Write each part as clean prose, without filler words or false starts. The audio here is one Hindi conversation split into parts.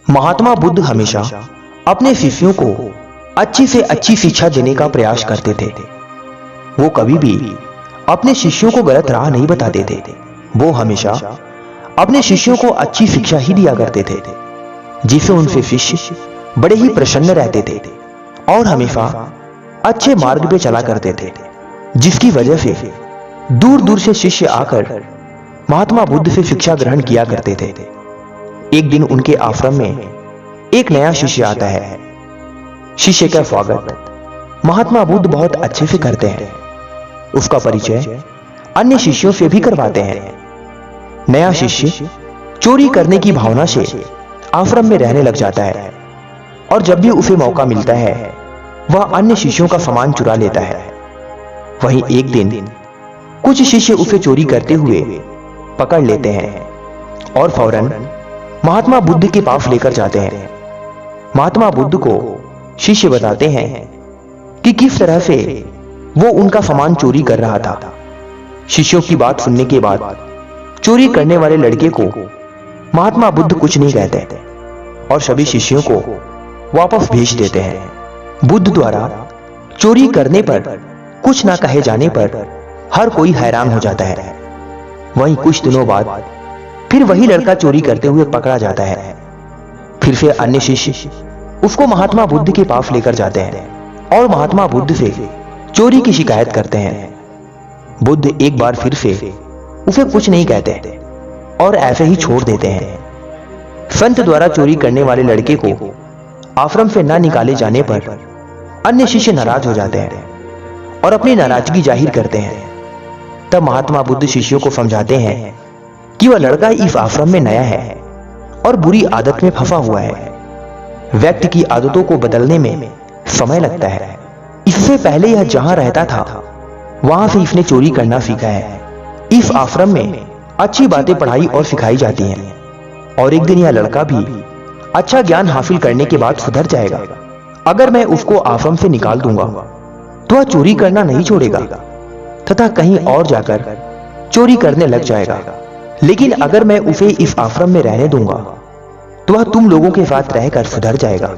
महात्मा बुद्ध हमेशा अपने शिष्यों को अच्छी से अच्छी शिक्षा देने का प्रयास करते थे। वो कभी भी अपने शिष्यों को गलत राह नहीं बताते थे। वो हमेशा अपने शिष्यों को अच्छी शिक्षा ही दिया करते थे, जिससे उनसे शिष्य बड़े ही प्रसन्न रहते थे और हमेशा अच्छे मार्ग पे चला करते थे, जिसकी वजह से दूर दूर से शिष्य आकर महात्मा बुद्ध से शिक्षा ग्रहण किया करते थे। एक दिन उनके आश्रम में एक नया शिष्य आता है। शिष्य का स्वागत महात्मा बुद्ध बहुत अच्छे से करते हैं। उसका परिचय अन्य शिष्यों से भी करवाते हैं। नया शिष्य चोरी करने की भावना से आश्रम में रहने लग जाता है और जब भी उसे मौका मिलता है वह अन्य शिष्यों का सामान चुरा लेता है। वहीं एक दिन कुछ शिष्य उसे चोरी करते हुए पकड़ लेते हैं और फौरन महात्मा बुद्ध के पास लेकर जाते हैं। महात्मा बुद्ध को शिष्य बताते हैं कि किस तरह से वो उनका सामान चोरी कर रहा था। शिष्यों की बात सुनने के बाद चोरी करने वाले लड़के को महात्मा बुद्ध कुछ नहीं कहते और सभी शिष्यों को वापस भेज देते हैं। बुद्ध द्वारा चोरी करने पर कुछ ना कहे जाने पर हर कोई हैरान हो जाता है। वहीं कुछ दिनों बाद फिर वही लड़का चोरी करते हुए पकड़ा जाता है। फिर से अन्य शिष्य उसको महात्मा बुद्ध के पास लेकर जाते हैं और महात्मा बुद्ध से चोरी की शिकायत करते हैं। बुद्ध एक बार फिर से उसे कुछ नहीं कहते और ऐसे ही छोड़ देते हैं। संत द्वारा चोरी करने वाले लड़के को आश्रम से न निकाले जाने पर अन्य शिष्य नाराज हो जाते हैं और अपनी नाराजगी जाहिर करते हैं। तब महात्मा बुद्ध शिष्यों को समझाते हैं कि वह लड़का इस आश्रम में नया है और बुरी आदत में फंसा हुआ है। व्यक्ति की आदतों को बदलने में समय लगता है। इससे पहले यह जहां रहता था वहां से इसने चोरी करना सीखा है। इस आश्रम में अच्छी बातें पढ़ाई और सिखाई जाती हैं और एक दिन यह लड़का भी अच्छा ज्ञान हासिल करने के बाद सुधर जाएगा। अगर मैं उसको आश्रम से निकाल दूंगा तो वह चोरी करना नहीं छोड़ेगा तथा कहीं और जाकर चोरी करने लग जाएगा। लेकिन अगर मैं उसे इस आश्रम में रहने दूंगा तो वह तुम लोगों के साथ रहकर सुधर जाएगा।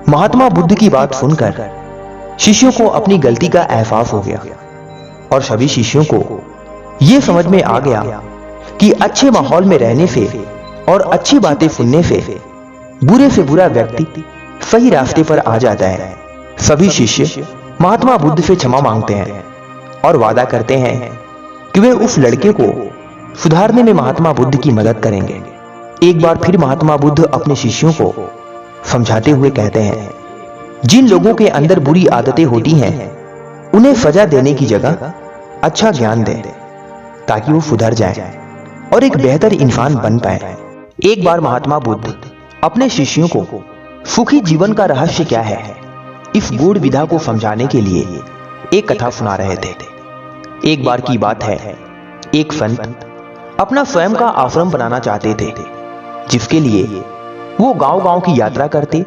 महात्मा बुद्ध की बात सुनकर शिष्यों को अपनी गलती का एहसास हो गया और सभी शिष्यों को यह समझ में आ गया कि अच्छे माहौल में रहने से और अच्छी बातें सुनने से बुरे से बुरा व्यक्ति सही रास्ते पर आ जाता है। सभी शिष्य महात्मा बुद्ध से क्षमा मांगते हैं और वादा करते हैं कि वे उस लड़के को सुधारने में महात्मा बुद्ध की मदद करेंगे। एक बार फिर महात्मा बुद्ध अपने शिष्यों को समझाते हुए कहते हैं, जिन लोगों के अंदर बुरी आदतें होती हैं उन्हें सजा देने की जगह अच्छा ज्ञान दें ताकि वो सुधर जाए और एक बेहतर इंसान बन पाए। एक बार महात्मा बुद्ध अपने शिष्यों को सुखी जीवन का रहस्य क्या है इस गूढ़ विधा को समझाने के लिए एक कथा सुना रहे थे। एक बार की बात है, एक संत अपना स्वयं का आश्रम बनाना चाहते थे, जिसके लिए वो गांव-गांव की यात्रा करते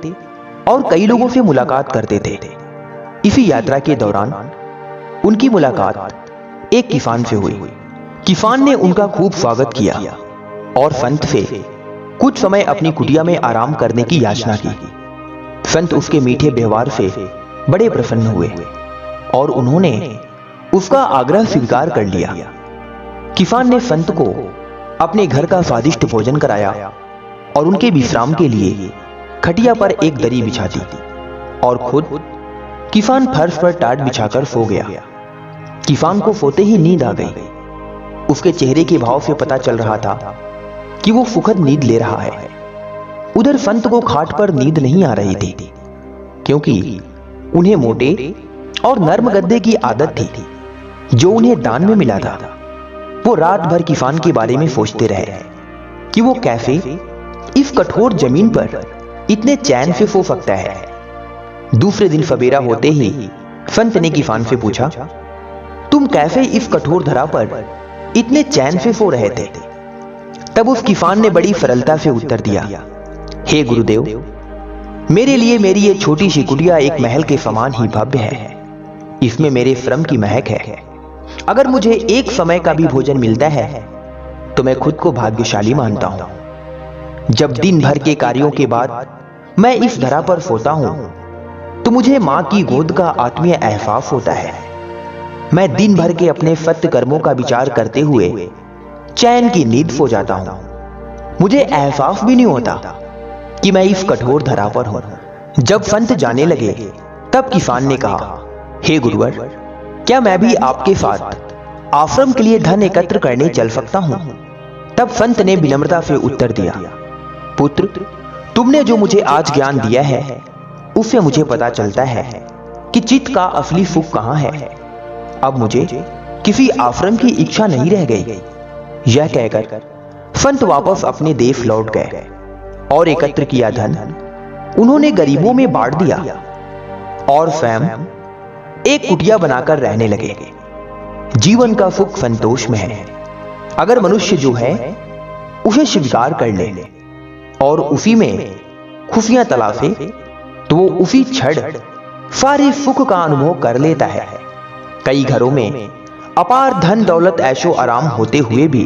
और कई लोगों से मुलाकात करते थे। इसी यात्रा के दौरान उनकी मुलाकात एक किसान से हुई। किसान ने उनका खूब स्वागत किया और संत से कुछ समय अपनी कुटिया में आराम करने की याचना की। संत उसके मीठे व्यवहार से बड़े प्रसन्न हुए और उन्होंने उसका आग्रह स्वीकार कर लिया। किसान ने संत को अपने घर का स्वादिष्ट भोजन कराया और उनके विश्राम के लिए खटिया पर एक दरी बिछा दी और खुद किसान फर्श पर टाट बिछाकर सो गया। किसान को सोते ही नींद आ गई। उसके चेहरे के भाव से पता चल रहा था कि वो सुखद नींद ले रहा है। उधर संत को खाट पर नींद नहीं आ रही थी, क्योंकि उन्हें मोटे और नर्म गद्दे की आदत थी जो उन्हें दान में मिला था। वो रात भर किसान के बारे में सोचते रहे कि वो कैसे इस कठोर जमीन पर इतने चैन से सो सकता है। दूसरे दिन सवेरा होते ही संत ने किसान से पूछा, तुम कैसे इस कठोर धरा पर इतने चैन से सो रहे थे? तब उस किसान ने बड़ी सरलता से उत्तर दिया, हे गुरुदेव, मेरे लिए मेरी ये छोटी सी कुटिया एक महल के समान ही भव्य है। इसमें मेरे श्रम की महक है। अगर मुझे एक समय का भी भोजन मिलता है तो मैं खुद को भाग्यशाली मानता हूं। जब दिन भर के कार्यों के बाद मैं इस धरा पर सोता हूं तो मुझे मां की गोद का आत्मीय एहसास होता है। मैं दिन भर के अपने सत्य कर्मों का विचार करते हुए चैन की नींद सो जाता हूं। मुझे एहसास भी नहीं होता कि मैं इस कठोर धरा पर हूं। जब संत जाने लगे तब किसान ने कहा, हे गुरुवर, क्या मैं भी आपके साथ आश्रम के लिए धन एकत्र करने चल सकता हूं? तब संत ने विनम्रता से उत्तर दिया, पुत्र, तुमने जो मुझे आज ज्ञान दिया है उससे मुझे पता चलता है कि चित्त का असली सुख कहां है। अब मुझे किसी आश्रम की इच्छा नहीं रह गई। यह कहकर संत वापस अपने देश लौट गए और एकत्र किया धन उन्होंने गरीबों में बांट दिया और स्वयं एक कुटिया बनाकर रहने लगे। जीवन का सुख संतोष में है। अगर मनुष्य जो है उसे स्वीकार कर ले और उसी में खुशियां तलाशे तो वो उसी क्षण सारे सुख का अनुभव कर लेता है। कई घरों में अपार धन दौलत ऐशो आराम होते हुए भी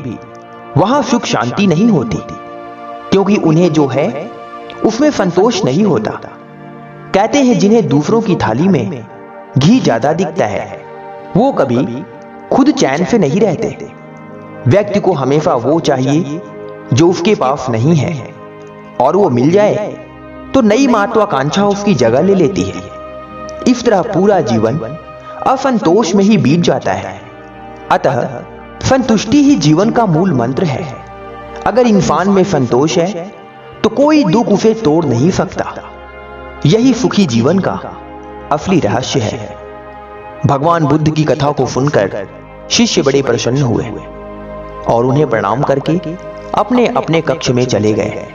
वहां सुख शांति नहीं होती, क्योंकि उन्हें जो है उसमें संतोष नहीं होता। कहते हैं जिन्हें दूसरों की थाली में घी ज्यादा दिखता है वो कभी खुद चैन से नहीं रहते। व्यक्ति को हमेशा वो चाहिए जो उसके पास नहीं है, और वो मिल जाए तो नई महत्वाकांक्षा उसकी जगह ले लेती है। इस तरह पूरा जीवन असंतोष में ही बीत जाता है। अतः संतुष्टि ही जीवन का मूल मंत्र है। अगर इंसान में संतोष है तो कोई दुख उसे तोड़ नहीं सकता। यही सुखी जीवन का असली रहस्य है। भगवान बुद्ध की कथा को सुनकर शिष्य बड़े प्रसन्न हुए और उन्हें प्रणाम करके अपने अपने कक्ष में चले गए।